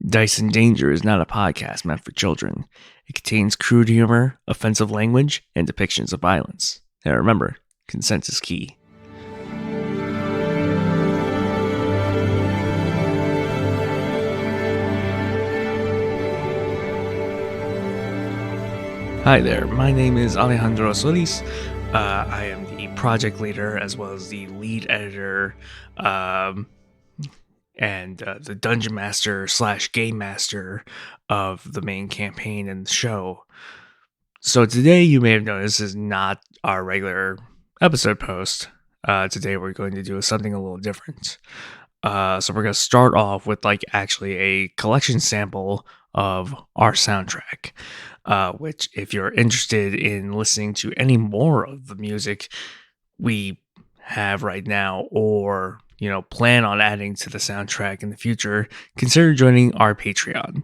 Dice and Danger is not a podcast meant for children. It contains crude humor, offensive language, and depictions of violence. And remember, consent is key. Hi there, my name is Alejandro Solis. I am the project leader as well as the lead editor and the dungeon master / game master of the main campaign and the show. So today you may have noticed is not our regular episode post. Today we're going to do something a little different. So we're going to start off with actually a collection sample of our soundtrack, which if you're interested in listening to any more of the music we have right now, or plan on adding to the soundtrack in the future, consider joining our Patreon.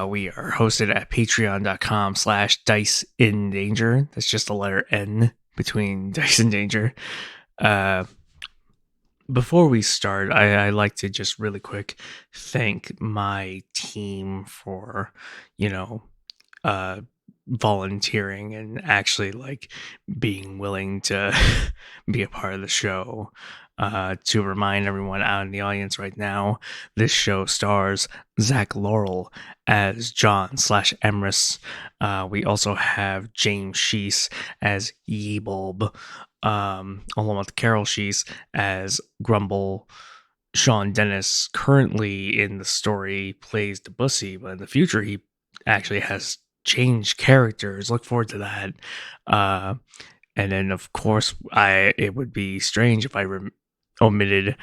We are hosted at patreon.com/dice in danger. That's just the letter N between Dice and Danger. Before we start, I like to just really quick thank my team for, volunteering and actually being willing to be a part of the show. To remind everyone out in the audience right now, this show stars Zach Laurel as John /Emrys. We also have James Sheese as Yeebulb, along with Carol Sheese as Grumble. Sean Dennis, currently in the story, plays Debussy, but in the future he actually has changed characters. Look forward to that. And then, of course, it would be strange if I omitted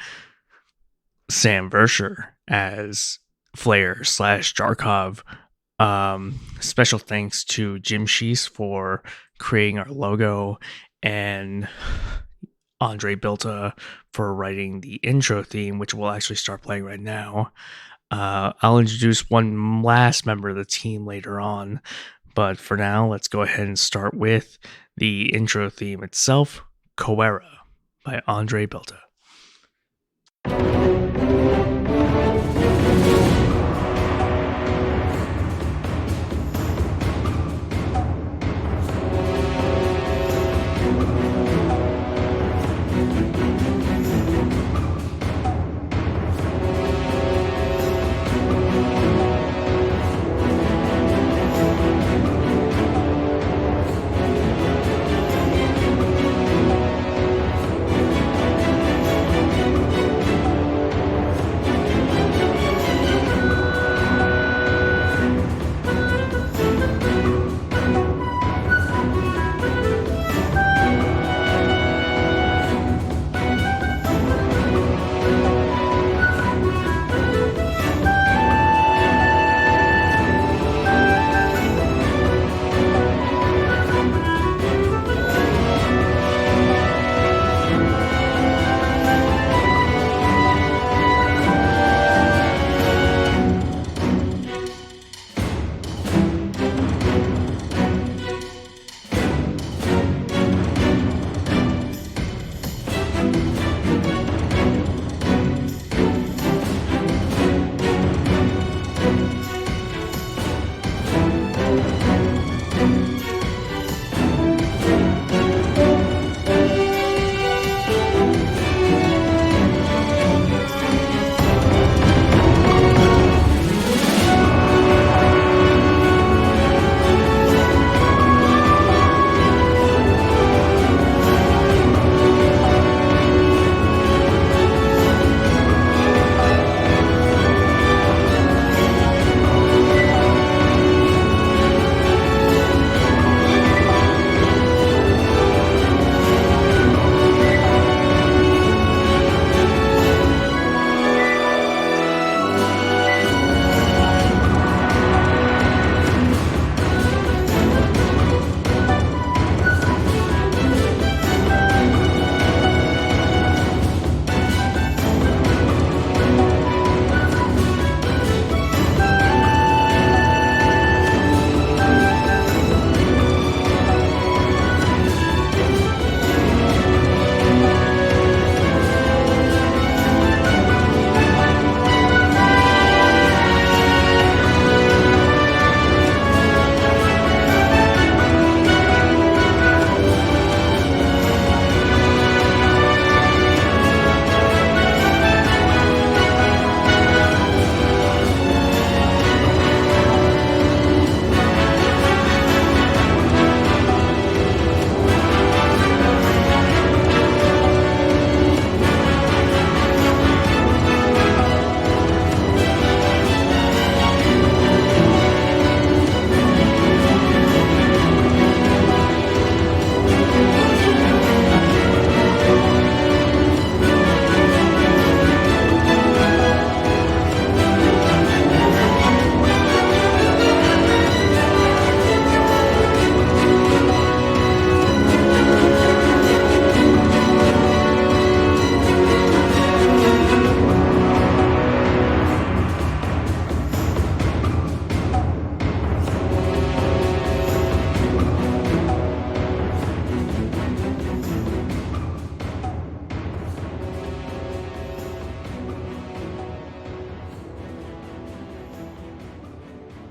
Sam Versher as Flair /Jarkov. Special thanks to Jim Sheese for creating our logo, and Andre Bilta for writing the intro theme, which we'll actually start playing right now. I'll introduce one last member of the team later on, but for now, let's go ahead and start with the intro theme itself, Coera by Andre Bilta.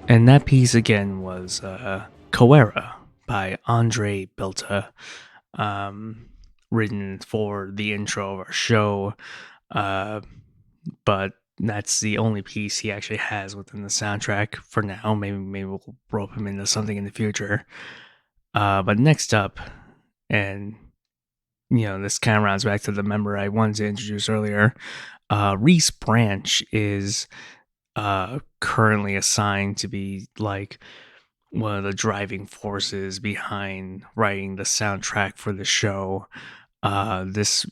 And that piece again was Coera by Andre Bilta, um, written for the intro of our show. Uh, but that's the only piece he actually has within the soundtrack for now. Maybe we'll rope him into something in the future. But next up, and this kind of rounds back to the member I wanted to introduce earlier. Reese Branch is currently assigned to be like one of the driving forces behind writing the soundtrack for the show. This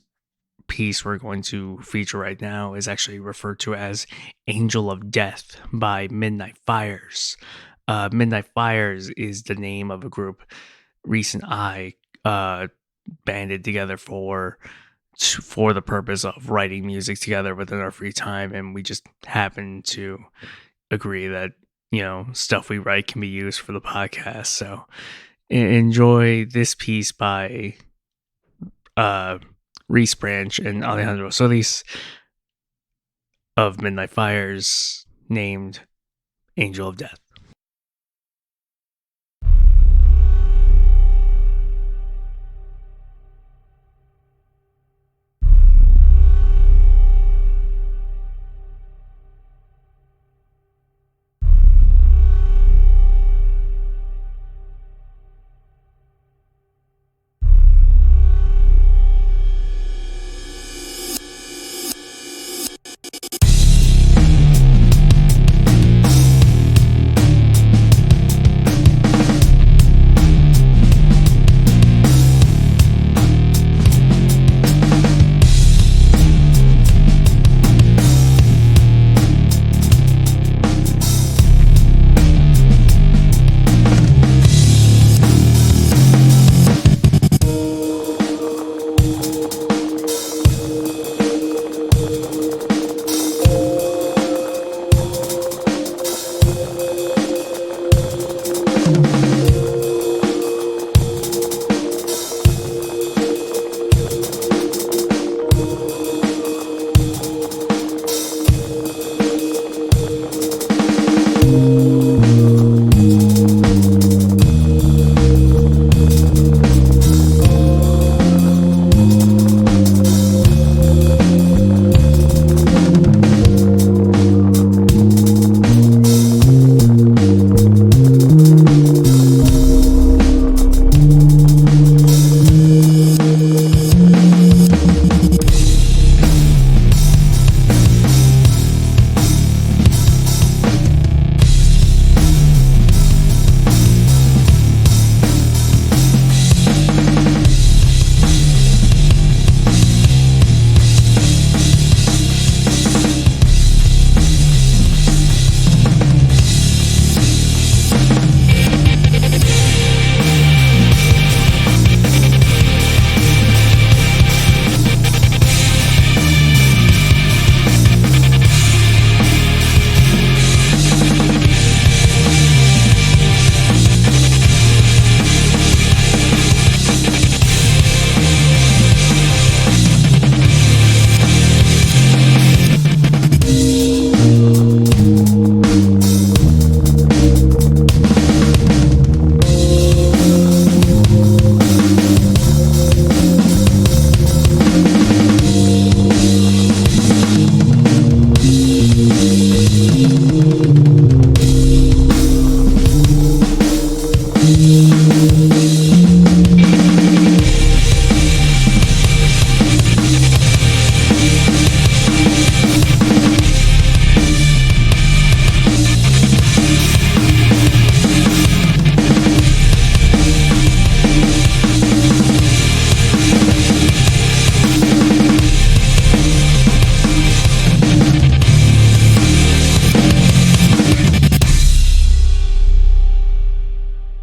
piece we're going to feature right now is actually referred to as Angel of Death by Midnight Fires. Midnight Fires is the name of a group Reese and I banded together for the purpose of writing music together within our free time, and we just happened to agree that stuff we write can be used for the podcast. So enjoy this piece by Reese Branch and Alejandro Solis of Midnight Fires, named Angel of Death.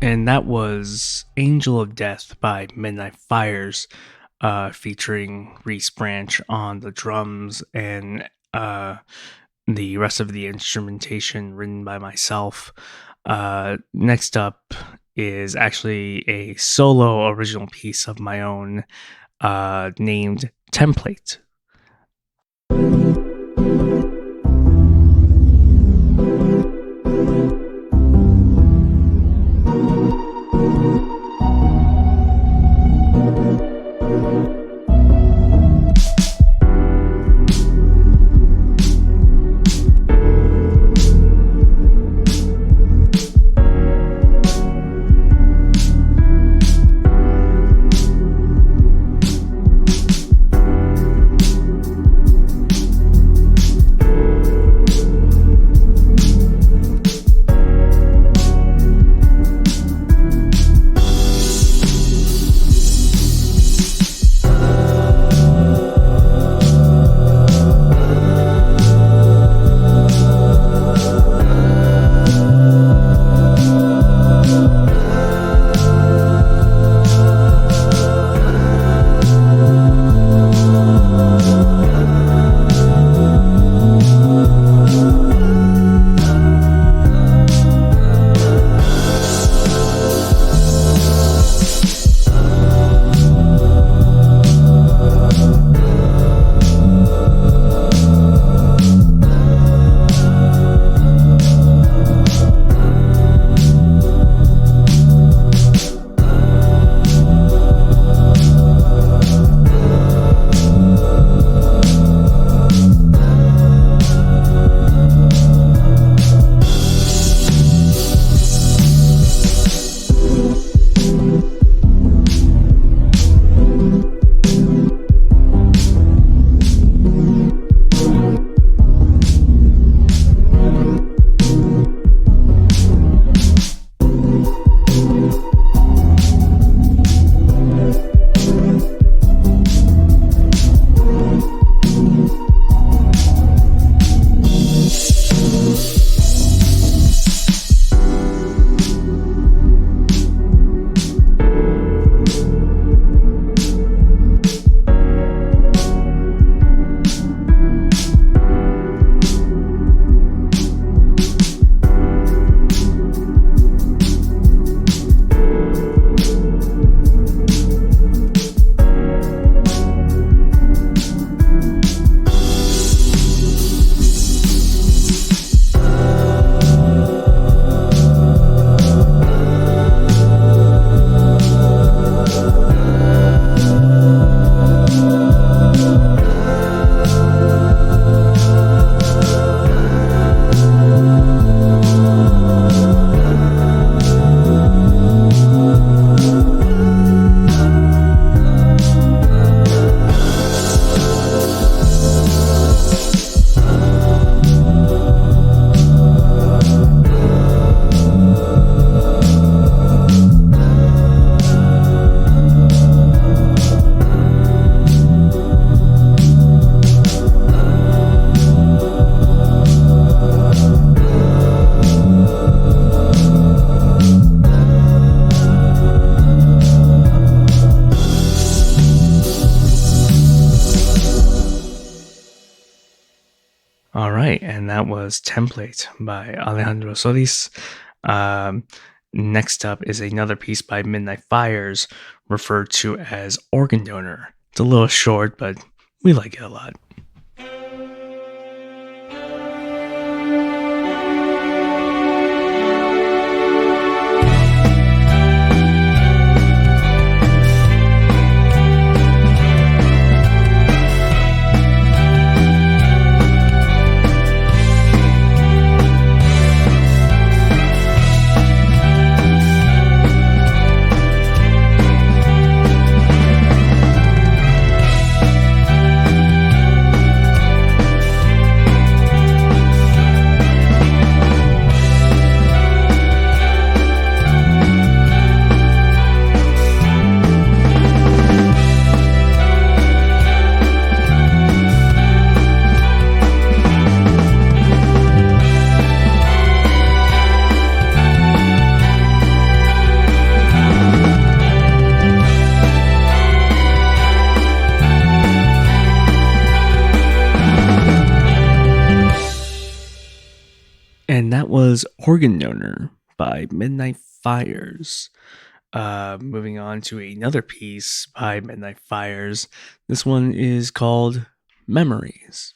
And that was Angel of Death by Midnight Fires, featuring Reese Branch on the drums and the rest of the instrumentation written by myself. Next up is actually a solo original piece of my own, named Template. was Template by Alejandro Solis. Um, Next up is another piece by Midnight Fires, referred to as Organ Donor. It's a little short, but we like it a lot. And that was Organ Donor by Midnight Fires. Moving on to another piece by Midnight Fires. This one is called Memories.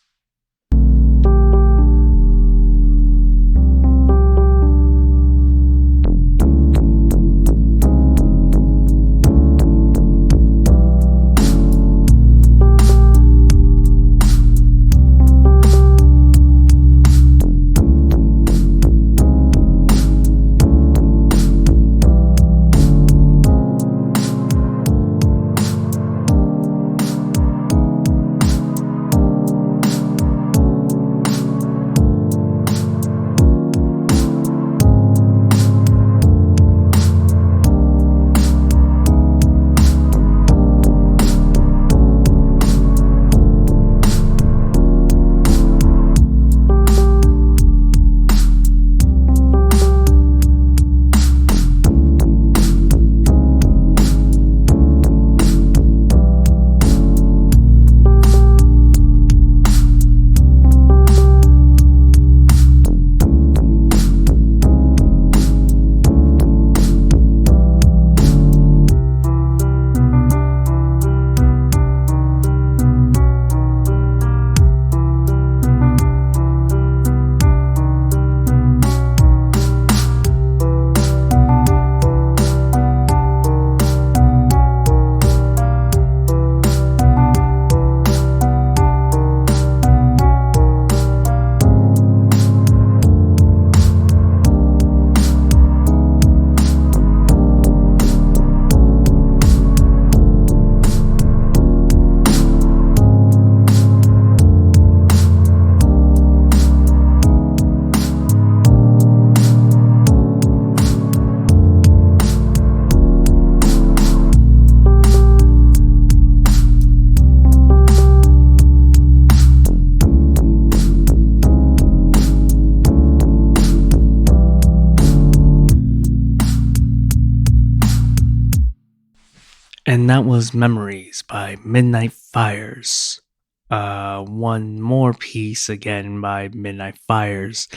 And that was Memories by Midnight Fires. One more piece again by Midnight Fires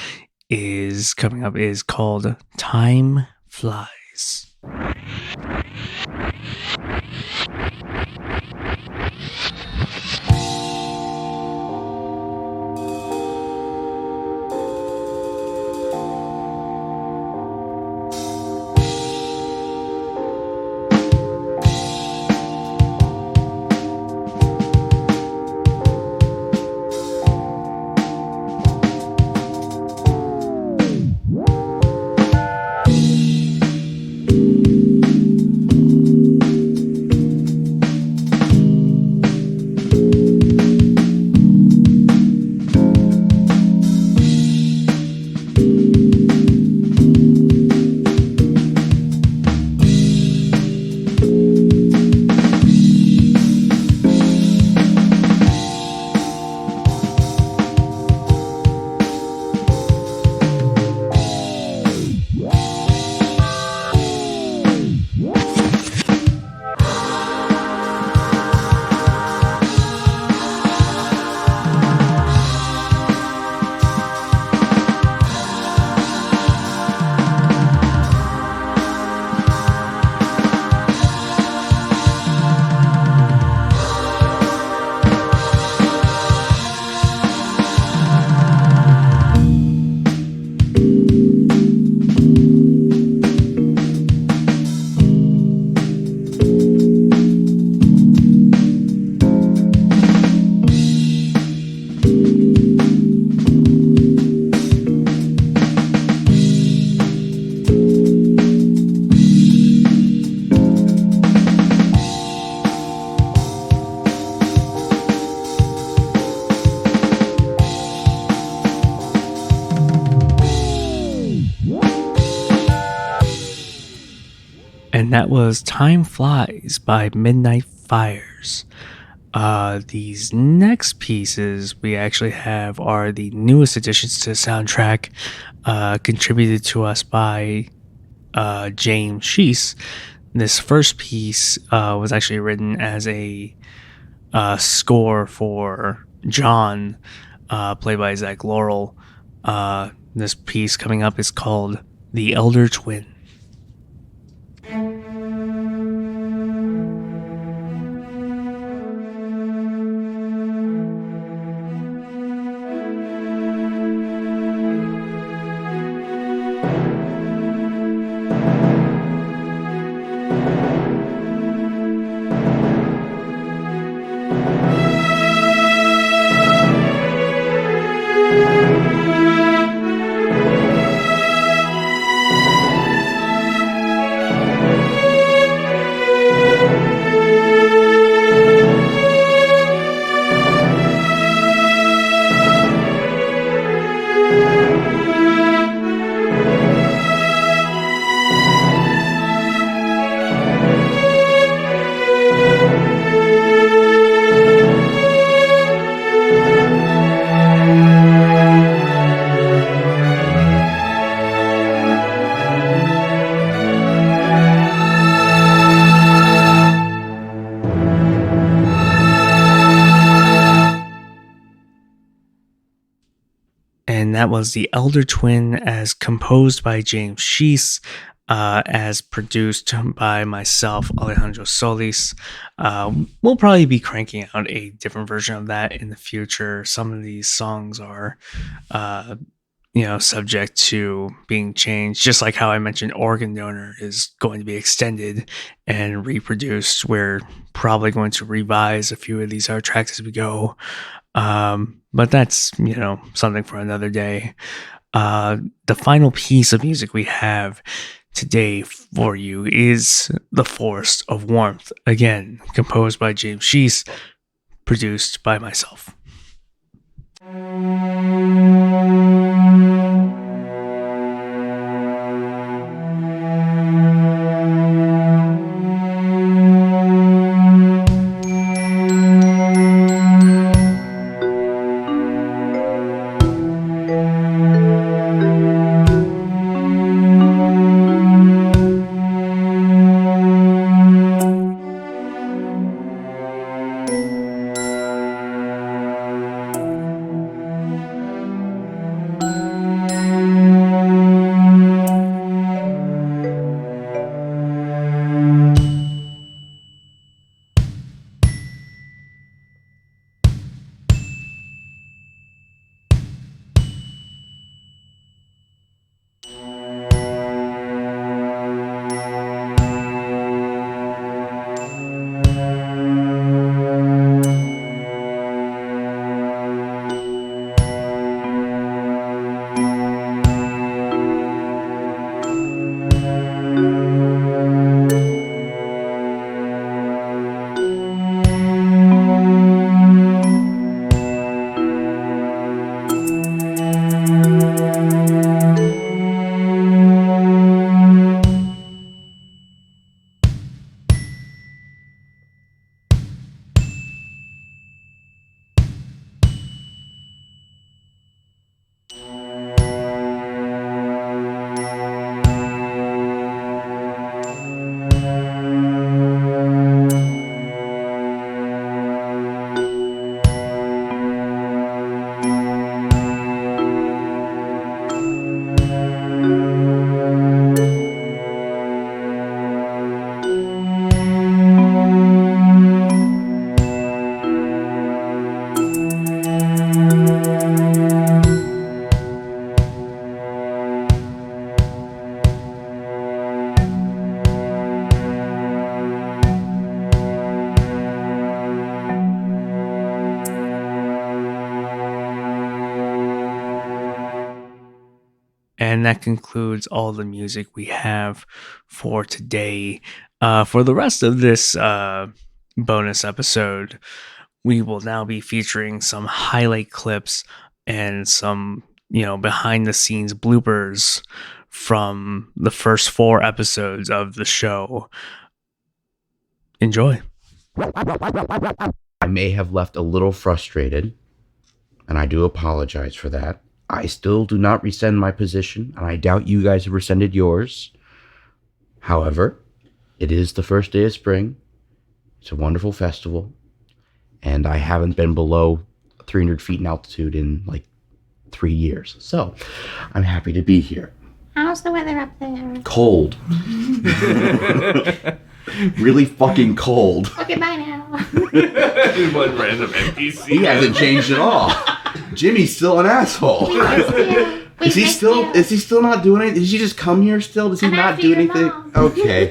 is coming up, is called Time Flies. And that was Time Flies by Midnight Fires. These next pieces we actually have are the newest additions to the soundtrack, contributed to us by James Sheese. This first piece was actually written as a score for John, played by Zach Laurel. This piece coming up is called The Elder Twin. And that was The Elder Twin, as composed by James Sheese, as produced by myself, Alejandro Solis. We'll probably be cranking out a different version of that in the future. Some of these songs are, subject to being changed, just like how I mentioned Organ Donor is going to be extended and reproduced. We're probably going to revise a few of these art tracks as we go. But that's, something for another day. The final piece of music we have today for you is The Forest of Warmth, again, composed by James Sheese, produced by myself. And that concludes all the music we have for today. For the rest of this bonus episode, we will now be featuring some highlight clips and some, behind the scenes bloopers from the first 4 episodes of the show. Enjoy. I may have left a little frustrated, and I do apologize for that. I still do not rescind my position, and I doubt you guys have rescinded yours. However, it is the first day of spring. It's a wonderful festival, and I haven't been below 300 feet in altitude in like 3 years. So I'm happy to be here. How's the weather up there? Cold. Really fucking cold. Okay, bye now. One random NPC. He hasn't changed at all. Jimmy's still an asshole. We missed you. Is he still not doing anything? Does he just come here still? Does he I'm not after do your anything? mom. Okay.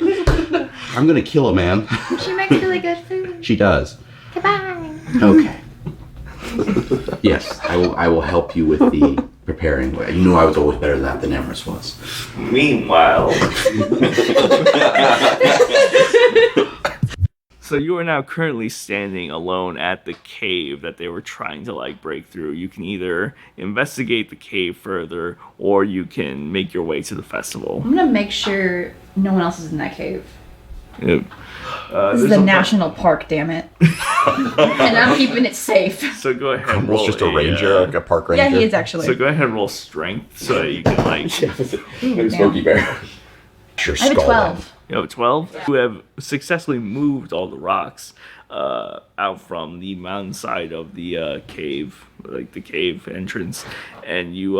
I'm gonna kill a man. She makes really good food. She does. Goodbye. Okay. Yes, I will help you with the preparing. You knew I was always better at that than Emrys was. Meanwhile. So you are now currently standing alone at the cave that they were trying to like break through. You can either investigate the cave further, or you can make your way to the festival. I'm gonna make sure no one else is in that cave. Yep. This is a national park, damn it. And I'm keeping it safe. So go ahead and roll. Almost just a ranger, like a park ranger. Yeah, he is actually. So go ahead and roll strength so that you can like. Smokey Bear. Your I have a skull. 12. You have 12. You have successfully moved all the rocks out from the mountainside of the cave, like the cave entrance, and you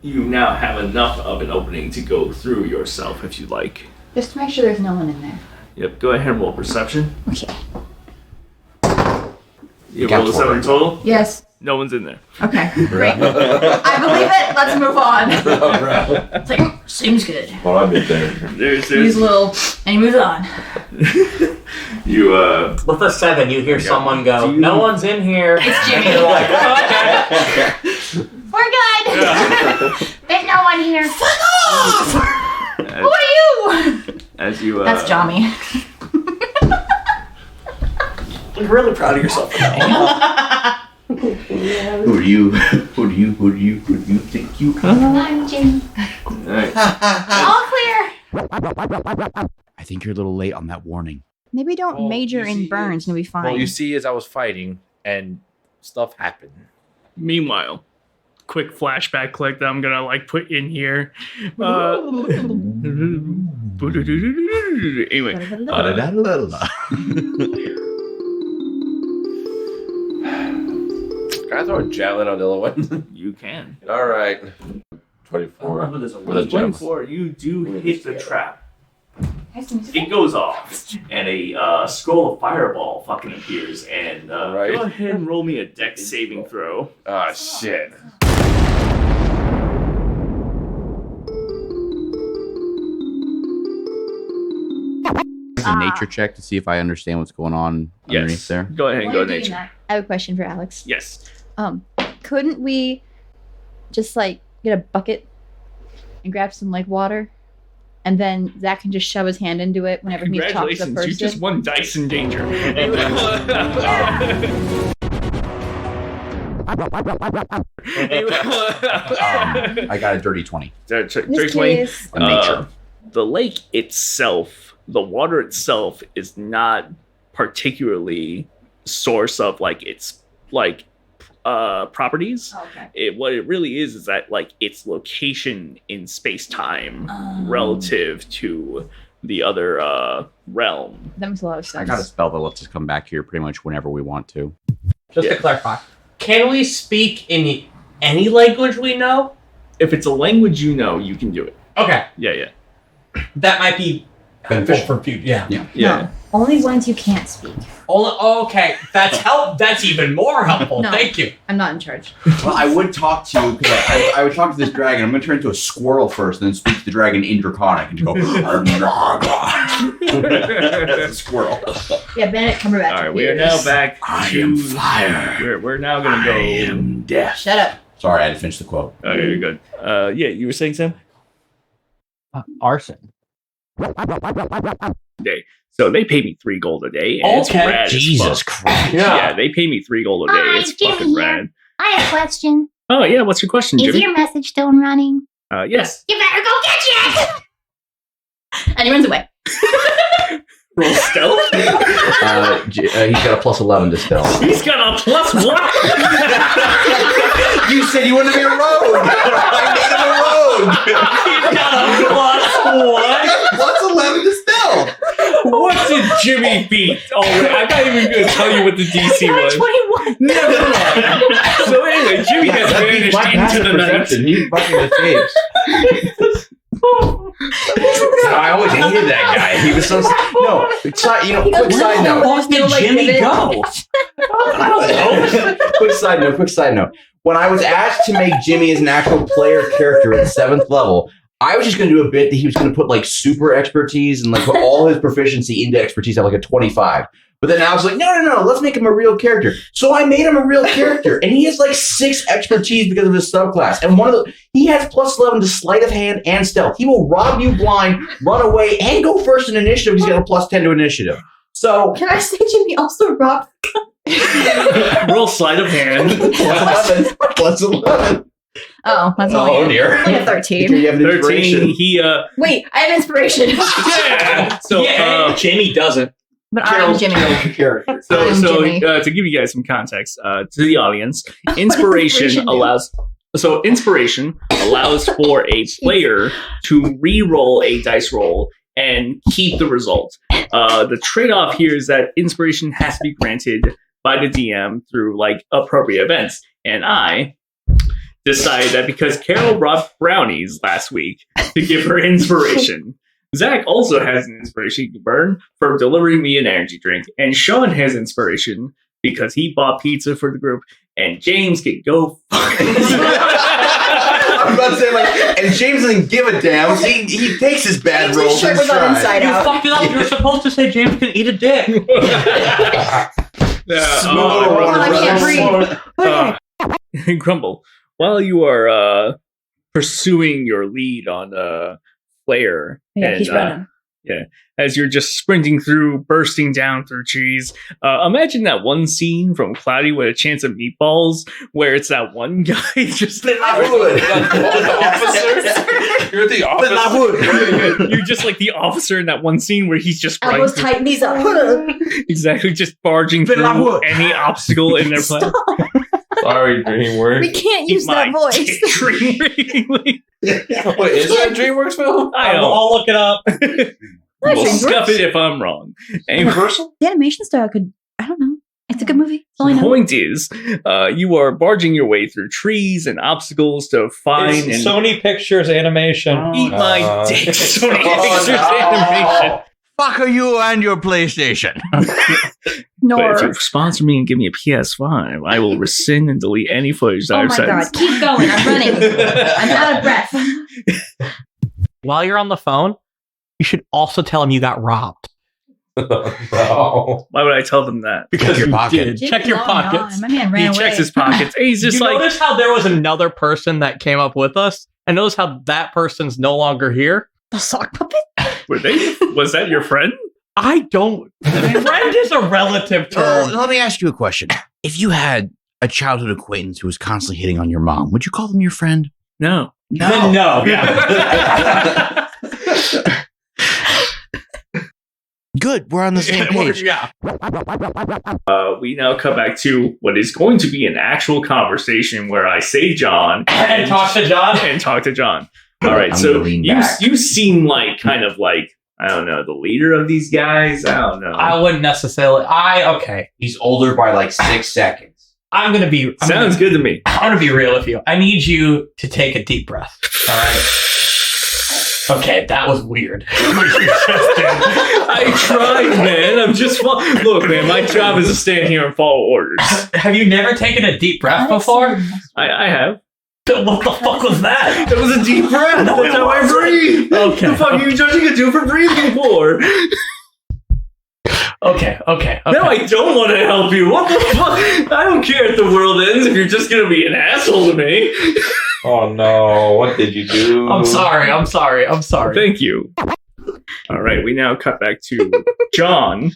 now have enough of an opening to go through yourself if you like. Just to make sure there's no one in there. Yep. Go ahead and roll perception. Okay. You rolled a 7 total. Yes. No one's in there. Okay, great. I believe it. Let's move on. It's like, seems good. Well, I've been there. There's He's a little, and he moves on. you With a 7, you hear someone go, "No one's in here." It's Jimmy. You're like, "Oh, okay." We're good. There's no one here. Who are you? as you That's Johnny. You're really proud of yourself. Who do you think you are? I'm Jimmy. Alright. All clear. I think you're a little late on that warning. Maybe don't Well, major you in see, burns and you'll be fine. Well, you see, as I was fighting and stuff happened. Meanwhile, quick flashback click that I'm gonna like put in here. Anyway, Can I throw a javelin on the other one? You can. All right. 24. With With a a 24, you do hit the trap. It goes off, and a scroll of fireball fucking appears. And Right. go ahead and roll me a dex saving throw. Ah, shit. A nature check to see if I understand what's going on underneath there. Go ahead and While go you're doing nature. that, I have a question for Alex. Yes. Couldn't we just like get a bucket and grab some like water, and then Zach can just shove his hand into it whenever he talks to the congratulations, person? you just won dice in danger. I got a dirty 20. Just Drake curious. On nature. The lake itself, the water itself, is not particularly source of like its like properties. Okay. What it really is that like its location in space time relative to the other realm. That makes a lot of I sense. got a spell that lets us come back here pretty much whenever we want to. Just to clarify, can we speak in any language we know? If it's a language you know, you can do it. Okay, Yeah. that might be Beneficial. for future. Yeah. Yeah. Only ones you can't speak. Okay, that's help. That's even more helpful. No. Thank you. I'm not in charge. Well, I would talk to you, because I would talk to this dragon. I'm going to turn into a squirrel first, and then speak to the dragon in Draconic and just go, it's a squirrel. Yeah, Benedict Cumberbatch. All right, we are now back I to am fire. We're now gonna go. I am death. Shut up. Sorry, I had to finish the quote. Okay, you're good. Yeah, you were saying, Sam? Arson. So they pay me 3 gold a day. And it's Okay. rad as Jesus fuck. Christ. Yeah, they pay me 3 gold a day. Hi, It's Jimmy fucking here. rad. I have a question. Oh yeah, what's your question, Is Jimmy? your message still running? Yes. You better go get it! And he runs away. Roll stealth. He's got a plus 11 to stealth. He's got a plus what? You said you wanted to be a rogue. I made him a rogue. He's got a plus what? Plus 11 to stealth. What did Jimmy beat? Oh, wait, I'm not even going to tell you what the DC was. 21. Never mind. So anyway, Jimmy has vanished into the night. He fucking escapes. I always hated that guy. He was so no. Quick side note. Where did Jimmy go? I don't know. Quick side note. When I was asked to make Jimmy as an actual player character at 7th level, I was just going to do a bit that he was going to put like super expertise and like put all his proficiency into expertise at like a 25. But then I was like, no, let's make him a real character. So I made him a real character, and he has like 6 expertise because of his subclass. And he has plus 11 to sleight of hand and stealth. He will rob you blind, run away, and go first in initiative. He's got a plus 10 to initiative. So Can I say Jimmy also robbed? Roll sleight of hand. plus 11. Oh, that's only dear. only a 13. You have an 13. inspiration. He Wait, I have inspiration. yeah. So Jamie doesn't. But I'm Jimmy. Character. I'm Jimmy. to give you guys some context to the audience, inspiration allows for a player to re-roll a dice roll and keep the result. The trade-off here is that inspiration has to be granted by the DM through like appropriate events, and I decided that because Carol robbed brownies last week to give her inspiration. Zach also has an inspiration he can burn for delivering me an energy drink. And Sean has inspiration because he bought pizza for the group. And James can go fuck himself. I'm about to say, and James doesn't give a damn. He takes his bad rolls. Shirt was on inside You out. fucked it up. You're supposed to say James can eat a dick. I can't breathe. Grumble, while you are pursuing your lead on Flair, Yeah, he's running. as you're just sprinting through, bursting down through trees. Imagine that one scene from Cloudy with a Chance of Meatballs where it's that one guy just The officer? You're the officer? You're just like the officer in that one scene where he's just running Elbows through- tighten these up. exactly, just barging through any obstacle in their plan. Sorry, DreamWorks. We can't Eat use that my voice. dick, DreamWorks. Wait, is that a DreamWorks film? I know. I'll look it up. Well, DreamWorks. scuff it if I'm wrong. Anyway, Universal? The animation style could, I don't know. It's a good movie. That's all I the know. point is, you are barging your way through trees and obstacles to find It's and Sony Pictures animation. eat my dick. Sony Oh, Pictures no. animation. Fuck are you and your PlayStation? But if you Nor. sponsor me and give me a PS5, I will rescind and delete any footage that Oh I've my sent. god. Keep going. I'm running. I'm out of breath. While you're on the phone, you should also tell him you got robbed. No. Why would I tell them that? Because your you pocket. did. Check your Jimmy's long pockets. gone. My man ran He away. checks his pockets. And he's just you like, notice how there was another person that came up with us? And notice how that person's no longer here? The sock puppet? were they? Was that your friend? I don't. Friend is a relative term. Let me ask you a question. If you had a childhood acquaintance who was constantly hitting on your mom, would you call them your friend? No. Then no. Yeah. Good. We're on the same page. Yeah. We now cut back to what is going to be an actual conversation where I say John And talk to John. and talk to John. All right, I'm so gonna lean you back. you seem like kind of like, I don't know, the leader of these guys. I don't know. I wouldn't necessarily. Okay. He's older by like 6 seconds. I'm gonna be. Sounds good to me. I'm gonna be real with you. I need you to take a deep breath. All right. Okay, that was weird. I tried, man. I'm just look, man. My job is to stand here and follow orders. Have you never taken a deep breath before? I have. What the fuck was that? That was a deep breath. No, That's it how I wasn't. breathe. Okay. The fuck are you judging a dude for breathing for? Okay. No, I don't want to help you. What the fuck? I don't care if the world ends if you're just gonna be an asshole to me. Oh no, what did you do? I'm sorry. Thank you. All right, we now cut back to John.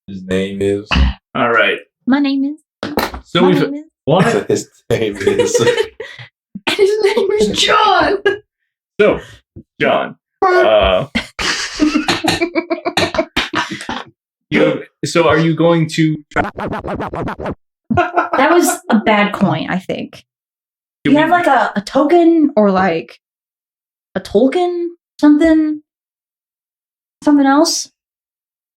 His name is. All right, My name is. so My we've name is. What? His name is. And his name is Where's John? So, John, so are you going to? That was a bad coin, I think. Do you have like a token or like a token? Something else?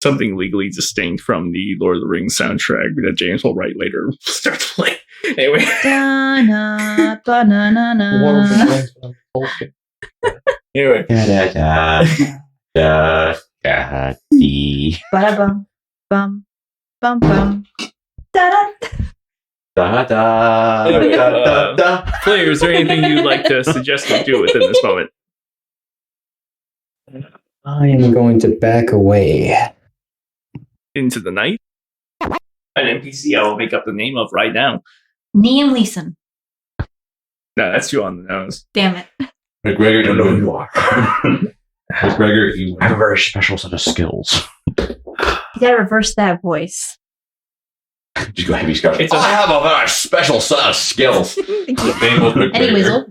Something legally distinct from the Lord of the Rings soundtrack that James will write later. Start to play. Anyway. Da-na, ba-na-na-na. Anyway. Ba-da-bum, bum, bum, bum. Da-da. Anyway, Claire, is there anything you'd like to suggest we do within this moment? I am going to back away. Into the night? An NPC I will make up the name of right now. Liam Leeson. No, that's too on the nose. Damn it. McGregor, you know who you are. McGregor, you I have a very special set of skills. You gotta reverse that voice. Just go heavy scotch. It's I have a very special set of skills. Thank you. name was McGregor. Any weasel.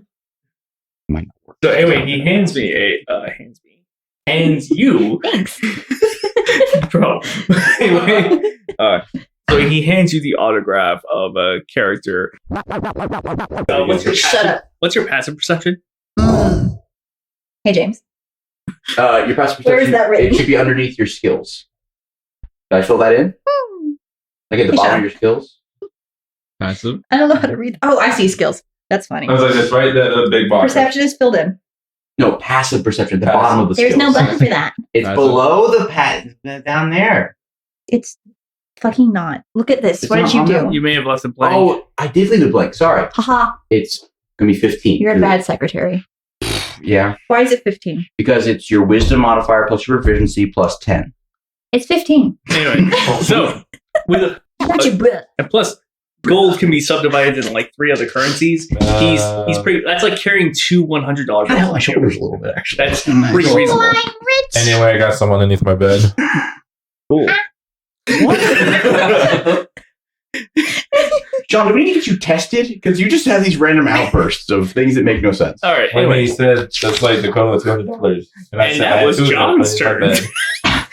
So anyway, he hands you. Thanks. Bro. Anyway, so he hands you the autograph of a character. Shut up. What's your passive perception? Hey, James. Your passive perception. Where is that written? It should be underneath your skills. Did I fill that in? Like at the Hey, bottom Sean. of your skills? Passive. I don't know how to read. Oh, I see skills. That's funny. I was like, it's right there, the big box. Perception is filled in. No, passive perception at the Passive. bottom of the There's skills. no button for that. It's Passive. below the down there. It's fucking not. Look at this. It's What not did you on do? that one. You may have left it blank. Oh, I did leave it blank. Sorry. Haha. It's going to be 15. You're a bad secretary. Yeah, Why is it 15? because it's your wisdom modifier plus your proficiency plus 10. It's 15. Anyway, so with Not your breath. and plus gold can be subdivided into like 3 other currencies. He's pretty. That's like carrying 2 $100 bills. I held my shoulders a little bit, actually. That's pretty reasonable. I'm rich. Anyway, I got some underneath my bed. Cool. John, do we need to get you tested? Because you just have these random outbursts of things that make no sense. All right. Anyway, Anyway, he said that's like the equivalent of $200. And I said, that I had was 2 John's underneath my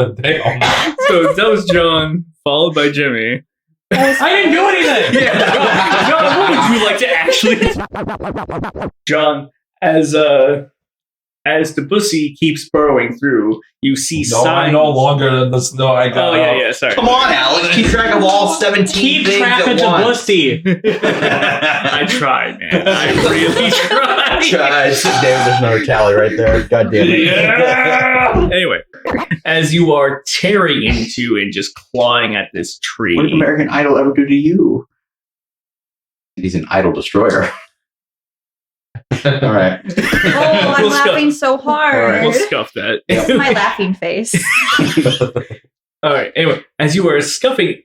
bed. Damn. so that was John, followed by Jimmy. I didn't do anything. Yeah, John, what would you like to actually? John, as the bussy keeps burrowing through, you see No, I signs. no longer than the snow. I got. Oh yeah, sorry. Come on, Alex. Keep track of all 17 Keep things track at of the once. pussy. I tried, man. I really tried. Damn, there's another tally right there. God damn it. Yeah. Anyway, as you are tearing into and just clawing at this tree, What did American Idol ever do to you? He's an idol destroyer. All right. Oh, I'm We'll laughing so hard. All right. we'll scuff that. This is my laughing face. All right. Anyway, as you are as you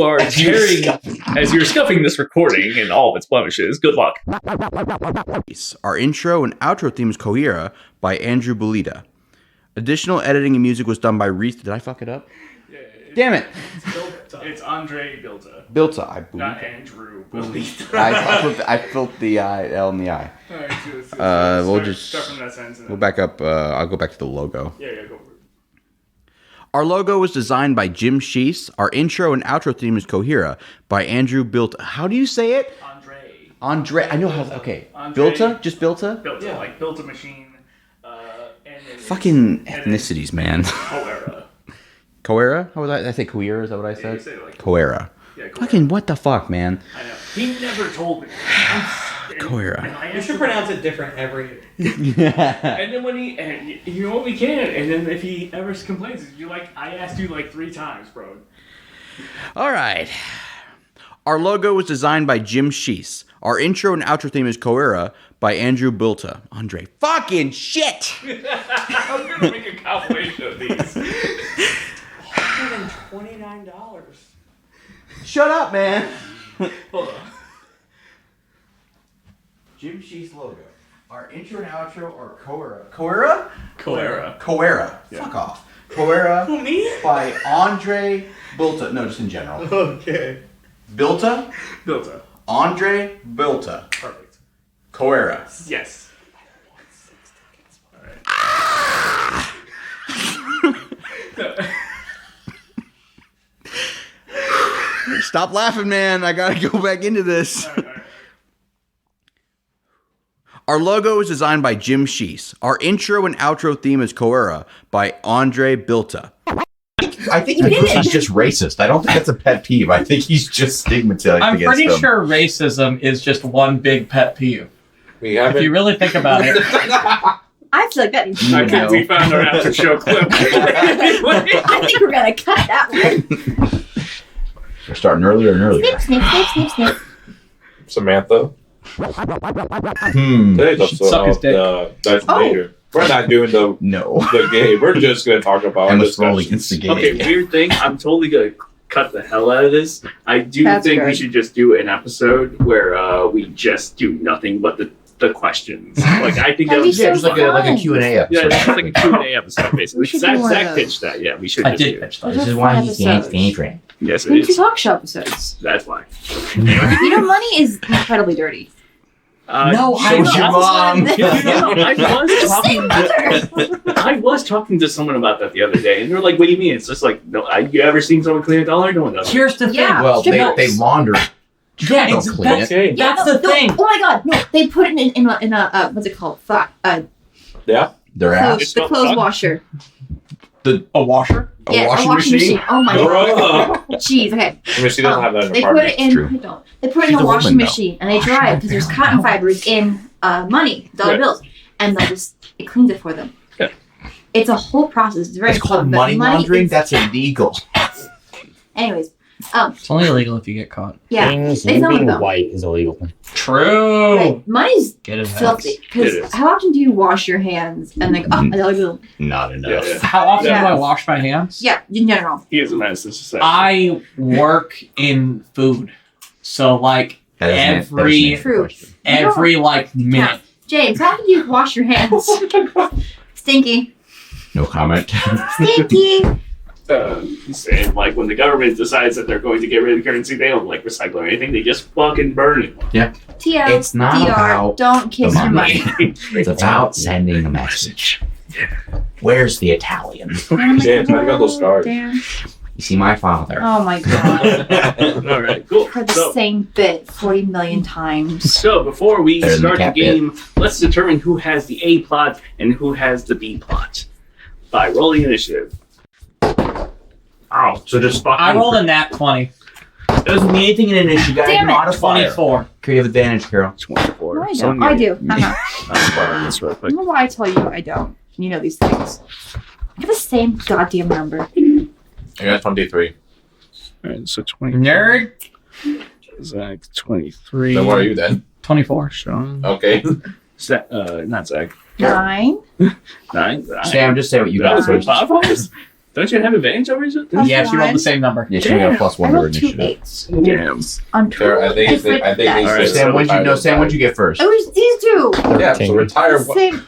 are tearing, as you're scuffing this recording and all of its blemishes, good luck. Our intro and outro theme is Coira by Andrew Belita. Additional editing and music was done by Reese. Did I fuck it up? Damn it. It's Andre Bilta, Bilta. I not believe. Andrew. I filled the L in the I. We'll just start from that sentence. we'll back up. I'll go back to the logo. Yeah, go for it. Our logo was designed by Jim Sheese. Our intro and outro theme is Cohera by Andrew Bilta. How do you say it? Andre. I know how. Okay. Andre. Bilta? Just Bilta? Bilta, like built a machine. And then Fucking ethnicities, man. Coera. Coera? How was I say Coera? Is that what I said? you say it like Coera. Yeah, Coera. Fucking what the fuck, man? I know. He never told me. Coera. And I You asked should him- pronounce it different every. And then when you only can, and then if he ever complains, you're like, I asked you like 3 times, bro. All right. Our logo was designed by Jim Sheese. Our intro and outro theme is Coera by Andrew Bilta. Andre. Fucking shit! I'm gonna make a compilation of these. $129. Shut up, man. Hold on. Jim Sheese logo. Our intro and outro are Coera. Coera? Coera. Coera. Fuck off. Coera Me? by Andre Bilta. No, just in general. Okay. Bilta? Bilta. Andre Bilta. Perfect. Coera. Yes. Stop laughing, man. I gotta go back into this. All right. Our logo is designed by Jim Sheese. Our intro and outro theme is Coera by Andre Bilta. I think he's just racist. I don't think that's a pet peeve. I think he's just stigmatized I'm against pretty them. sure racism is just one big pet peeve. We have If you it. really think about it. I feel like that needs to be No. Okay, we found our after show clip. I think we're gonna cut that one. We're starting earlier and earlier. Snip, snip, snip, snip, snip. Samantha. Today's should suck his episode of Dice Oh. Major. We're not doing the No. game. We're just going to talk about I'm our a roll discussions. against the game. Okay, weird thing. I'm totally gonna cut the hell out of this. I do That's think we good. should just do an episode where we just do nothing but the questions. Like I think that That'd be was, Yeah, just like a Q&A yeah, episode. it's like a Q&A episode basically. We should Zach, do one Zach of pitched that. Yeah, we should. I just did do it. pitch Those that. are This is why fun he's episodes. favorite. Yes, it We do is. talk show episodes. That's why. You know, money is incredibly dirty. No, So is your mom. I was talking to someone about that the other day, and they're like, "What do you mean?" It's just like, no, you ever seen someone clean $1? No one does. Here's the thing. Yeah. Well, Strip they launder it. Yeah, Don't it's, clean that's, it. Okay. that's no, the thing. Oh my god, no! They put it in a what's it called? Yeah. Their Clothes, ass. It's the not clothes fun. washer. A washer? A washing machine? Oh my god. Bro. Jeez. Okay. I mean, she doesn't have that in her They put apartment. it in. true. I don't. They put it She's in a a washing woman, though. machine and they dry it because there's cotton fibers in money, dollar Right. bills, and they'll just it cleans it for them. Yeah. It's a whole process. It's very It's called fun, but money laundering. is- That's illegal. Anyways, It's only illegal if you get caught. yeah. Things They you film it being though. white is illegal. True. Like, money's Get his ass. filthy. It Because is. how often do you wash your hands and like a dollar bill? Not enough. Yeah. How often Yeah. do I wash my hands? Yeah, in general. He is a menace to society. I work in food. So like That doesn't Every- answer the question. every like minute. James, how do you wash your hands? Stinky. No comment. Stinky. He's saying like when the government decides that they're going to get rid of the currency, they don't like recycle or anything. They just fucking burn it. TL. It's not DR, about don't kiss the your money. money. It's about sending a message. Where's the Italian? Yeah, I got those scars. Damn. You see my father. Oh my god. All right, cool. For the So, same bit 40 million times. so before we Better than the start the cat game, let's determine who has the A plot and who has the B plot by rolling initiative. Oh, so just fucking. I rolled a nat 20. Doesn't mean anything in initiative. You gotta Damn it. modify it. 24. You have advantage, Carol. 24. No, I So don't. I do. I'm borrowing this real I quick. don't know why I tell you I don't. You know these things. I have the same goddamn number. I got 23. All right, so 20. Nerd. Zach, 23. Then what are you then? 24. Sean. Okay. Zach, not Zach. 9. 9. Sam, just say what you That got was first. Bob almost. Don't you have advantage over you? Plus Yeah, she rolled one. the same number. Yeah, she got a plus I one to her rolled 2 initiative. 8s. Damn. On Sarah, I two think different I think dice. they All right, said Sam, what'd you know? retire Sam, what'd you get first? It was these two. Yeah, so retire. The same.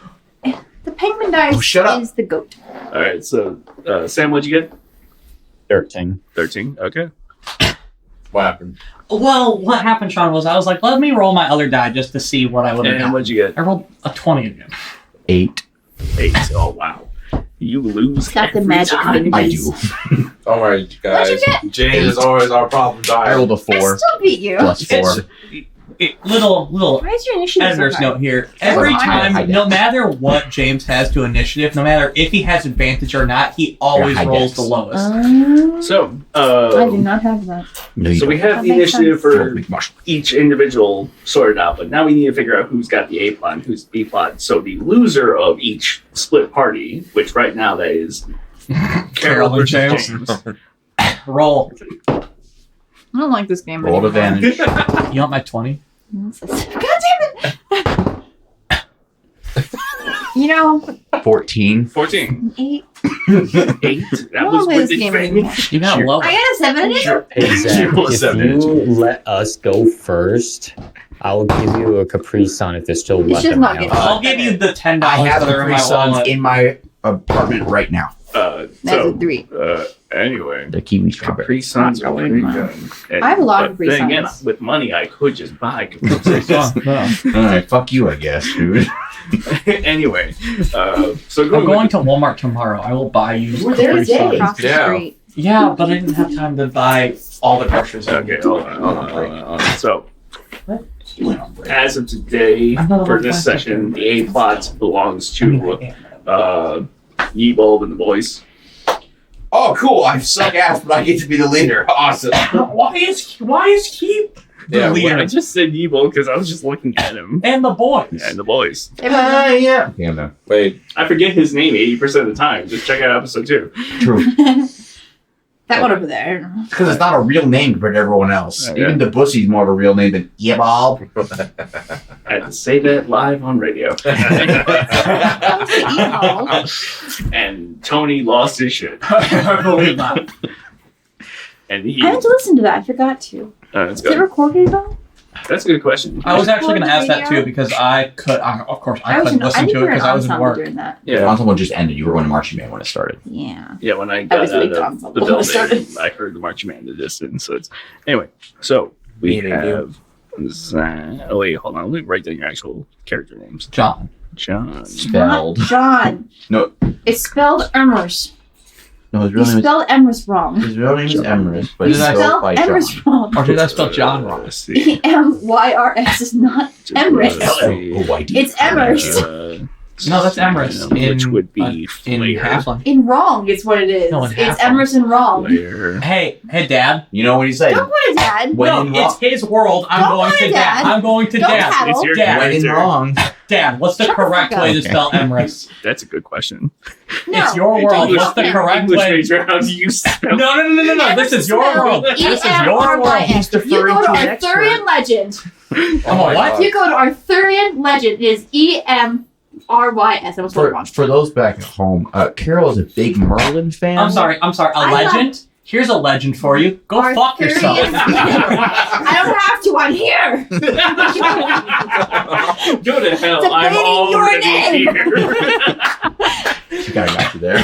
The penguin dice Oh, shut up. is the goat. All right, so Sam, what'd you get? 13. 13. Okay. What happened? Well, what happened, Sean, was I was like, let me roll my other die just to see what I would have And done. what'd you get? I rolled a 20 again. 8. 8. Oh wow. You lose. Got the every magic time. I fingers. do. Don't worry, guys. What'd you James is always our problem I child. rolled a I 4 still beat you. plus 4. Little Why is your initiative editor's so high? note here. Every Well, I time, no matter what James has to initiative, no matter if he has advantage or not, he always high rolls dex. the lowest. So, I do not have that. No, you so we don't. have That the makes initiative sense. for each individual sorted out, but now we need to figure out who's got the A plot and who's the B plot. So the loser of each split party, which right now that is Carol and versus James. James. Roll. I don't like this game Rolled anymore. advantage. You want my 20? God damn it! You know, 14. 14. 8. 8. That I was don't play with this game the anymore. You got low. I got a 7 in it. Hey, Zach, rolled a if 7 you let us go first, I will give you a Capri Sun if there's still left just in my not house. getting- I'll give you the $10 I have that are in Capri my Suns wallet. in my apartment right now. That's a 3. Anyway, The kiwi strawberry. Capri Suns are pretty good. And- I have a lot of but Capri then again, Suns. with money, I could just buy Capri Suns. All right, fuck you, I guess, dude. Anyway, so I'm going to Walmart tomorrow. I will buy you. We're Capri there Suns. across the Yeah. street. Yeah, but I didn't have time to buy all the groceries. I Okay, needed. hold on. So, What? as of today, I'm not for allowed this to session, the A plot belongs I mean, to I am. Yeebulb and the boys. Oh, cool. I suck ass, but I get to be the leader. Awesome. Why is he the Yeah, leader? I just said Yeebulb because I was just looking at him. And the boys. Yeah, and the boys. Yeah. Yeah, no. Wait, I forget his name 80% of the time. Just check out episode 2. True. That one over there. Because it's not a real name compared to everyone else. Yeah. Even the Bussy's more of a real name than Yebal. I had to say that live on radio. And Tony lost his shit. I believe that. And he. I haven't listened to that. I forgot to. That's Is it good. recorded at all? That's a good question. I was actually going to ask that Radio? too because I of course, I was couldn't in, listen think to we it were because I was in ensemble work. during that. The Yeah. ensemble just ended. You were going to marching band when it started. Yeah. Yeah, when I I got was out really of dumb. the When I started. building, I heard the marching band in the distance. So it's anyway. So we have. Oh wait, hold on. Let me write down your actual character names. John. John. Spelled. Not John. No. It's spelled Emrys. No, his You real name is spelled Emrys wrong. his real name is Emrys, but You he's Did I spelled spelled by John. Emrys wrong. Or did I spell John wrong? Let's see. Emyrys is not Emrys. Oh, whitey. It's Emrys. No, that's Emrys. Which in, would be in Flair. Half-Life. In wrong is what it is. No, in It's Half-Life. Emrys and wrong. Flair. Hey, Dad. You know what he said? Don't put it, Dad. When no, in it's wrong. his world. I'm Don't going worry, to Dad. Dad. I'm going to Don't Dad. tattle. It's your Dad. When in character. wrong. Dad, what's the Shut the correct fuck way up. to spell Emrys? That's a good question. No. It's your world. What's the correct English way? major, how do you spell? No. This is your world. This is your world. Emrys. You go to Arthurian legend. Oh, what? If you go to Arthurian legend, it is Emrys. I was wrong. For those back at home, Carol is a big Merlin fan. I'm sorry. A I thought- legend? Here's a legend for you. Go fuck yourself. I don't have to. I'm here. Go to hell. I'm Debating your already name. here. She kind of got you there.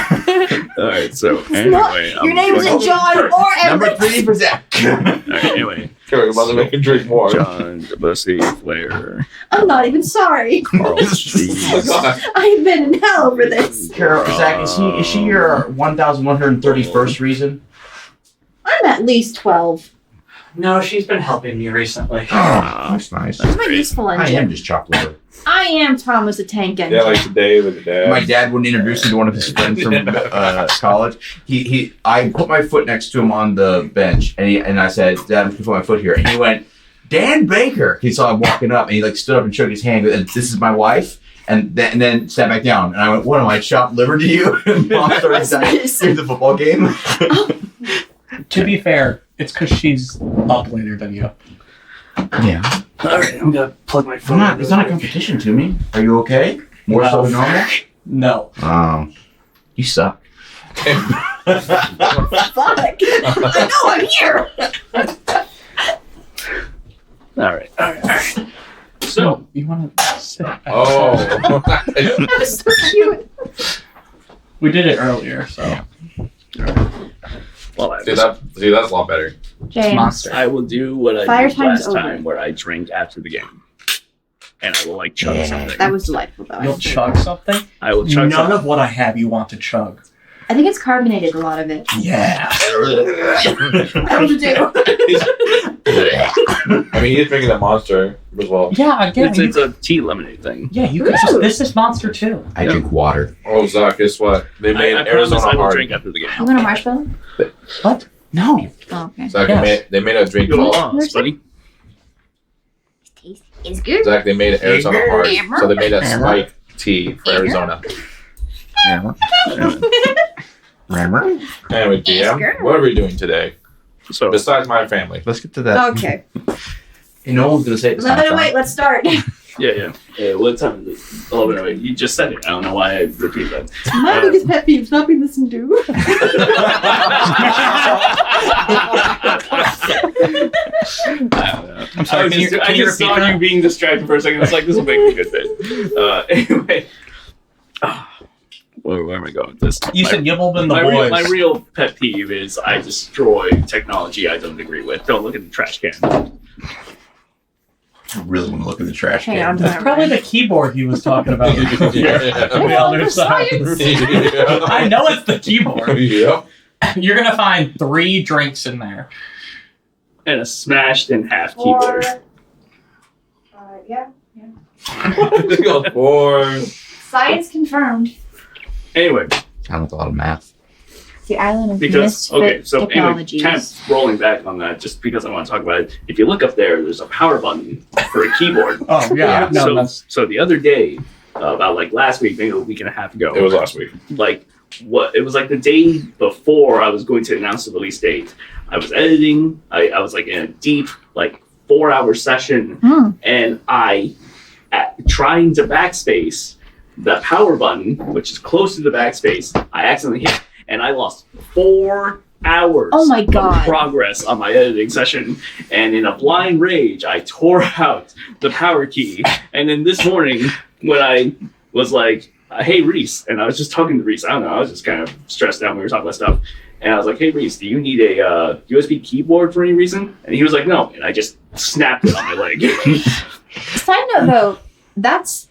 All right, so It's not- anyway. Your name isn't John or Number Emrys. 3%. All right, anyway. Carrie, about to make him drink more. John, Bussy, Flair, I'm not even sorry. Carl, Oh my Steve. God. I've been in hell over this. Carol, Zach, is she your 1,131st reason? I'm at least 12. No, she's been helping me recently. That's nice. That's my useful I am engine. just chopped liver. I am Thomas the Tank Engine. Yeah, like today with the dad. My dad wouldn't introduce me to one of his friends from college. I put my foot next to him on the bench, and I said, "Dad, I'm gonna put my foot here." And he went, "Dan Baker." He saw him walking up, and he like stood up and shook his hand. And this is my wife. And then sat back down. And I went, "What am I, chopped liver to you?" And Mom started dying during the football game. To be fair, it's because she's up later than you. Yeah, All right, I'm gonna plug my phone. it's not a competition to me. Are you okay? More so than normal. No. Oh, you suck. Fuck. I know I'm here. All right. So, You want to sit? Oh. That was so cute. We did it earlier, so. well, See, that's a lot better. James. Monster. I will do what I Fire did time's last over. time, where I drink after the game, and I will like chug Yeah. something. That was delightful, though. You'll chug something? I will chug None something. of what I have you want to chug. I think it's carbonated, a lot of it. Yeah. I don't know what to do. I mean, he's drinking that monster as well. Yeah, again. It's a tea lemonade thing. Yeah, you can just. This is Monster too. I drink water. Oh, Zach, guess what? They made I promise Arizona I will hard. drink after the game. You want a marshmallow? What? No. Oh, okay. Zach, Yes. they made a drink. Good loss, buddy. It's good. Zach, they made Arizona hard, Hammer. so they made a spike tea for Arizona. Anyway, DM, what are we doing today? So, Besides my family. Let's get to that. Okay. And no one's gonna say it. this time, 11:08. Sean. Let's start. yeah. What time is it? 11:08. You just said it. I don't know why I repeat that. My biggest pet peeve is not being listened to. I'm sorry. Can you, I can you just repeat saw that? you being distracted for a second. It's like, this will make me a good bit. Anyway. where am I going with this? You said you've been the boys. My real pet peeve is I destroy technology I don't agree with. Don't look at the trash can. I really want to look at the trash Hang can. on. That's probably the keyboard he was talking about. On the other side. I know it's the keyboard. Yep. You're gonna find 3 drinks in there. And a smashed in half Or, keyboard. yeah. Go for Science confirmed. Anyway, Sounds like a lot of math. The island of because misfit so anyway, technologies. kind of rolling back on that, just because I want to talk about it. If you look up there's a power button for a keyboard. Oh yeah. No, So the other day, about like last week, maybe a week and a half ago, it was last week. like it was like the day before I was going to announce the release date. I was editing. I was like in a deep like 4-hour session, and trying to backspace the power button, which is close to the backspace, I accidentally hit, and I lost 4 hours Oh my God. of progress on my editing session. And in a blind rage, I tore out the power key. And then this morning, when I was like, hey, Reese, and I was just talking to Reese, I don't know, I was just kind of stressed out when we were talking about stuff. And I was like, hey, Reese, do you need a USB keyboard for any reason? And he was like, no. And I just snapped it on my leg. Side note, though, that's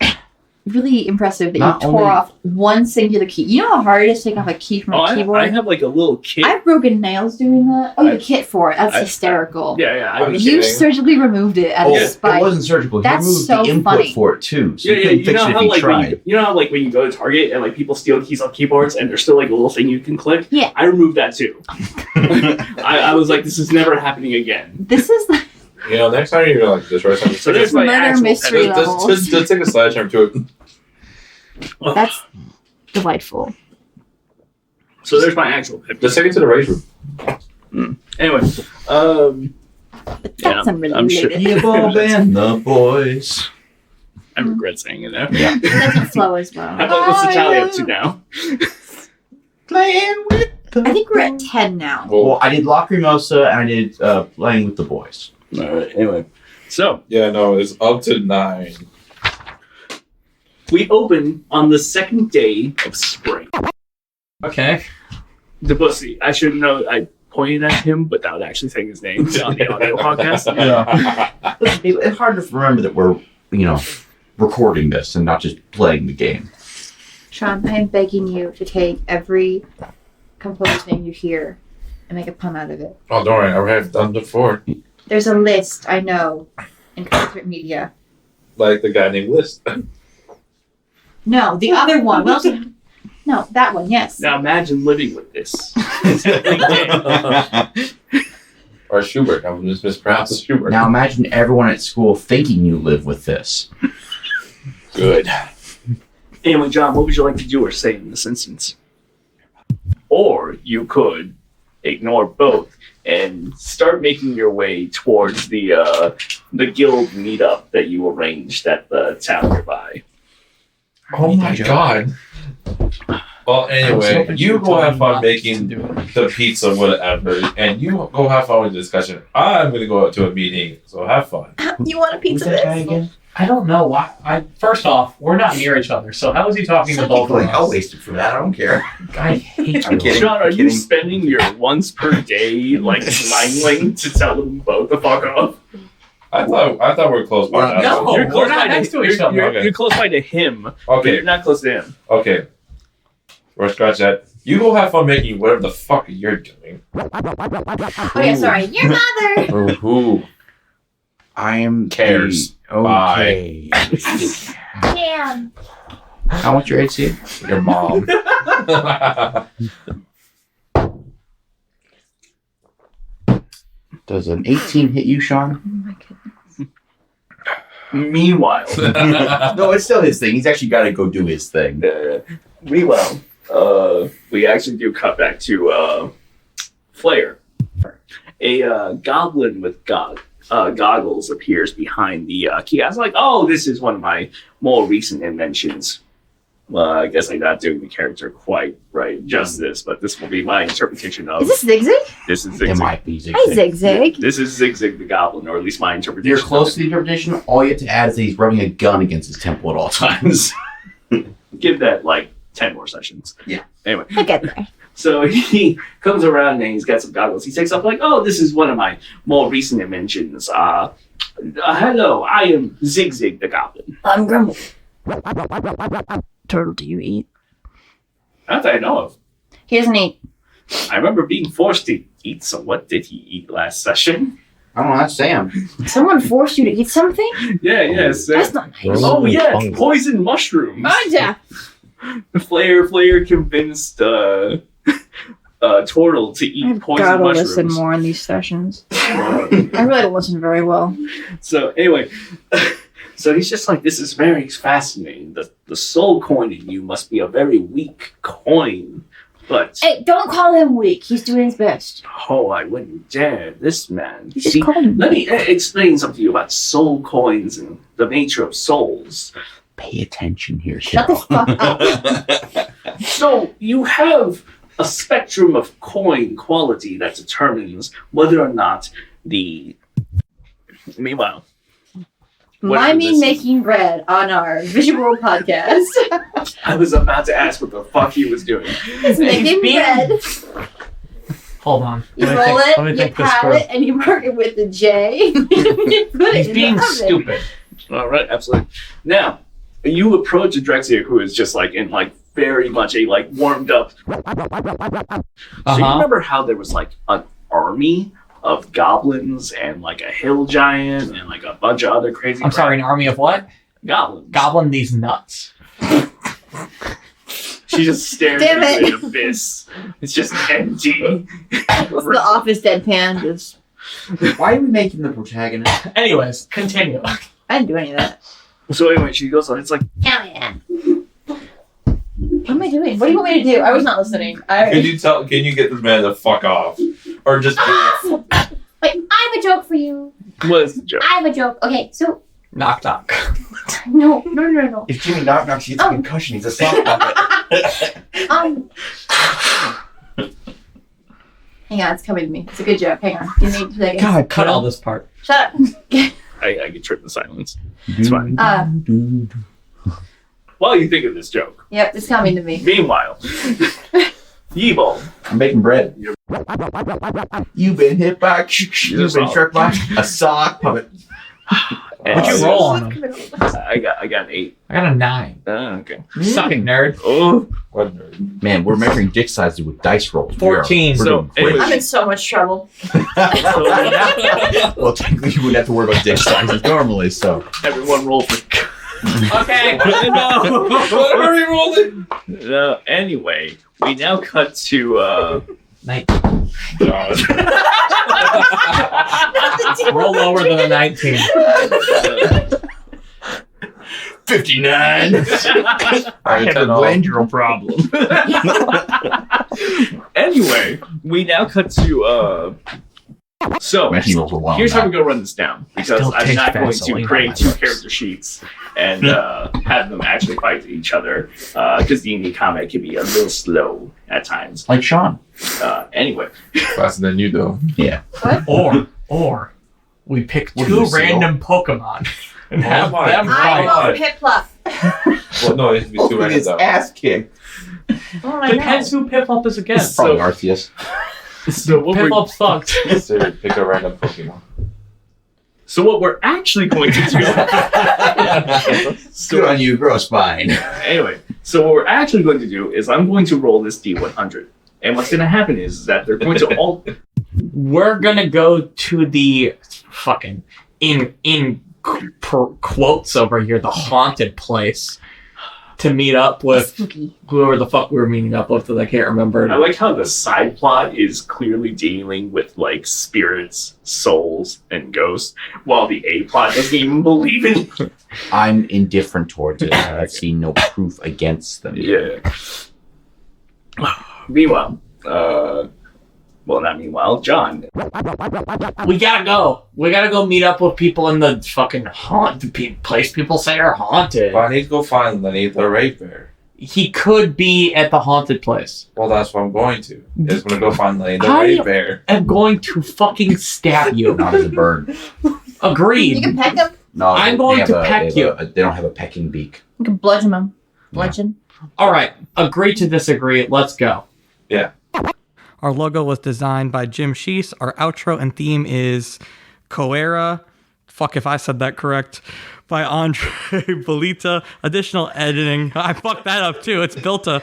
really impressive that Not you tore only- off one singular key. You know how hard it is to take off a key from a keyboard? I have like a little kit. I've broken nails doing that. Oh, you kit for it. That's I- hysterical. Yeah. I'm You kidding. surgically removed it out Oh, of it spite. wasn't surgical. That's He removed so the input funny. for it too, so Yeah, you couldn't you fix know it if how he like tried. you know how like when you go to Target and like people steal keys off keyboards and there's still like a little thing you can click? Yeah. I removed that too. I was like, this is never happening again. This is like You know, next time you're gonna like destroy something, So there's my murder actual mystery pet- levels. just take a sledgehammer to it. That's delightful. So there's my actual pet. Just take it to the race room. Anyway, But Yeah, that's unrelated. I'm sure- You've all been the boys. I regret saying it now. Yeah. It doesn't flow as well. What's the tally up to now? Playing with I think we're at 10 now. Well, I did Lacrimosa and I did Playing with the Boys. All right. Anyway, so Yeah, no, it's up to 9. we open on the second day of spring. Okay. The pussy. I should know. I pointed at him without actually saying his name on the audio podcast. It's hard to remember that we're, recording this and not just playing the game. Sean, I am begging you to take every composed name you hear and make a pun out of it. Oh, don't worry, I have done before. There's a list, I know, in corporate media. Like the guy named List. No, the other one. What else? No, that one, yes. Now imagine living with this. Or Schubert. I just mispronounced Schubert. Now imagine everyone at school thinking you live with this. Good. Anyway, John, what would you like to do or say in this instance? Or you could ignore both and start making your way towards the guild meetup that you arranged at the town nearby. Oh my god. Well, anyway, you go have fun making the pizza, whatever, and you go have fun with the discussion. I'm gonna go out to a meeting, so have fun. You want a pizza this? I don't know why. First off, we're not near each other, so how is he talking to both of I'll us? waste it for that. I don't care. I hate I'm you. kidding. John, are you kidding. spending your once per day like smiling to tell them both to fuck off? I thought we were close by. No, now. we're not next to each other. You're close by to him, but Okay, you're not close to him. okay. We're scratch that. You go have fun making whatever the fuck you're doing. Oh, yeah, sorry. Your mother! Who I am cares? Okay. Damn. How much your AC? Your mom. Does an 18 hit you, Sean? Oh my goodness. Meanwhile, No, it's still his thing. He's actually got to go do his thing. we actually do cut back to Flair. A goblin with goggles appears behind the key. I was like, oh, this is one of my more recent inventions. Well, I guess I'm not doing the character quite right justice, but this will be my interpretation of Is this Zig Zig? this is It Zig Zig. might be Zig Hi, Zig. Zig Zig. This is Zig Zig the Goblin, or at least my interpretation. You're of close it. to the interpretation. All you have to add is that he's rubbing a gun against his temple at all times. Give that like 10 more sessions. Yeah. Anyway. I get there. So he comes around and he's got some goggles. He takes off like, oh, this is one of my more recent inventions. Hello, I am Zig Zig the Goblin. I'm Grumble. Turtle, do you eat? Not that I know of. He doesn't eat. I remember being forced to eat, so what did he eat last session? I don't know. That's Sam. Someone forced you to eat something? Yes. That's not nice. Oh, yeah, poison mushrooms. Oh, yeah. Flair convinced Turtle to eat I've poison gotta mushrooms. listen more in these sessions. I really don't listen very well. So anyway, so he's just like, this is very fascinating. The soul coin in you must be a very weak coin. But Hey, don't call him weak. He's doing his best. oh, I wouldn't dare. This man. You just called him Let me explain something to you about soul coins and the nature of souls. Pay attention here, Shut the fuck up. So you have a spectrum of coin quality that determines whether or not the. Meanwhile, Mind me this- making bread on our visual podcast. I was about to ask what the fuck he was doing. He's making being- bread. Hold on. You Let me roll think- let me it, you think this pat through. it, and you mark it with the J. You put it He's in being the oven. stupid. All right, absolutely. Now, you approach Drexia, who is just like in like very much a like warmed up. So you remember how there was like an army of goblins and like a hill giant and like a bunch of other crazy. I'm sorry, an army of what? Goblins. Goblin these nuts. She just stares Damn into it. the abyss. It's just empty. It's the office deadpan. Just Why are we making the protagonist? Anyways, continue. I didn't do any of that. So anyway, she goes on. It's like, Hell yeah. What am I doing? What do you want me to do? I was not listening. Can you get this man to fuck off? Or just Wait, I have a joke for you. what is the joke? I have a joke. Okay, so Knock knock. no. If Jimmy Knock Knock gets Oh. a concussion, he's a soft puppet. Hang on, it's coming to me. It's a good joke. Hang on. Give me 2 seconds. God, Cut all this part. Shut up. I get tripped in silence. It's fine. Mm. While you think of this joke, Yep, it's coming to me. meanwhile, Yeeble. I'm making bread. You've been hit by. You've been struck by a sock puppet. What'd you roll on him? I got an 8. I got a 9. Okay. Suck it, nerd. Oh. what nerd? Man, we're measuring dick sizes with dice rolls. 14. We're So, doing great. I'm in so much trouble. Well, technically, you wouldn't have to worry about dick sizes normally, so. Everyone roll for. Okay. No. What are we rolling? No. Anyway, we now cut to. Night. God. Roll lower than a 19. 59! I have a glandular problem. Anyway, we now cut to. So Man, he rolls a long here's how night. we're gonna run this down because still I'm taste not going to Vaseline on create my 2 lips. character sheets and have them actually fight each other because D&D combat can be a little slow at times. Like Sean. Anyway, Faster than you, though. Yeah. Or we pick What 2 is this, random Pokemon and Oh have my them God. fight. I know Piplup. Well, no, it has to be two Hopefully his randoms. ass kicked. Oh, I Depends know. who Piplup is against. Probably Arceus. so what we're Piplup sucked. So pick a random Pokemon. So what we're actually going to do. Good on you, grow a spine. Anyway, so what we're actually going to do is I'm going to roll this D100, and what's going to happen is that they're going to all. We're gonna go to the fucking quotes over here, the haunted place, to meet up with Spooky. whoever the fuck we were meeting up with that I can't remember. I like how the side plot is clearly dealing with like spirits, souls, and ghosts, while the A plot doesn't even believe in. I'm indifferent towards it. I see no proof against them. Yeah. Meanwhile, well, not meanwhile, John. We gotta go. We gotta go meet up with people in the fucking place people say are haunted. But I need to go find Lenny the Rape Bear. He could be at the haunted place. Well, that's what I'm going to. I'm gonna go find Lenny the I- Rape Bear. I'm going to fucking stab you. Not as a bird. Agreed. You can peck him. No, I'm going to peck you. They don't have a pecking beak. You can bludgeon him. Bludgeon. All right. Agree to disagree. Let's go. Yeah. Our logo was designed by Jim Sheese. Our outro and theme is Coera. Fuck if I said that correct. By Andre Bolita. Additional editing. I fucked that up too. It's Bilta.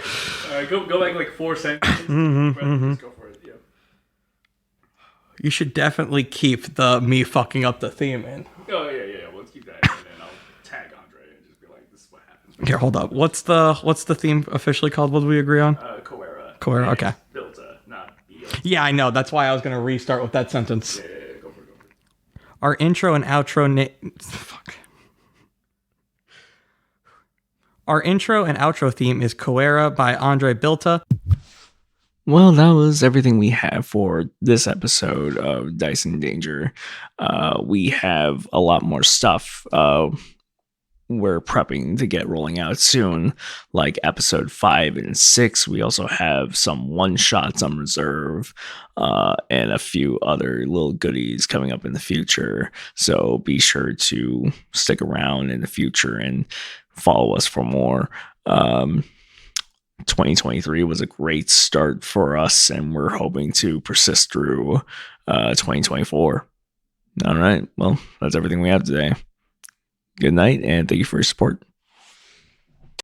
Go back like 4 sentences. Just go for it. Yeah. You should definitely keep the me fucking up the theme in. Oh yeah. Well, let's keep that in, and then I'll tag Andre and just be like, "This is what happens." Here, hold up. What's the theme officially called? What did we agree on? Coera. Coera, okay. Bilta, not B. Yeah, I know. That's why I was gonna restart with that sentence. Yeah, go for it. Our intro and outro fuck. Our intro and outro theme is Coera by Andre Bilta. Well, that was everything we have for this episode of Dice in Danger. We have a lot more stuff we're prepping to get rolling out soon, like episode 5 and 6. We also have some one-shots on reserve and a few other little goodies coming up in the future. So be sure to stick around in the future and follow us for more. 2023 was a great start for us, and we're hoping to persist through 2024. All right. Well, that's everything we have today. Good night, and thank you for your support.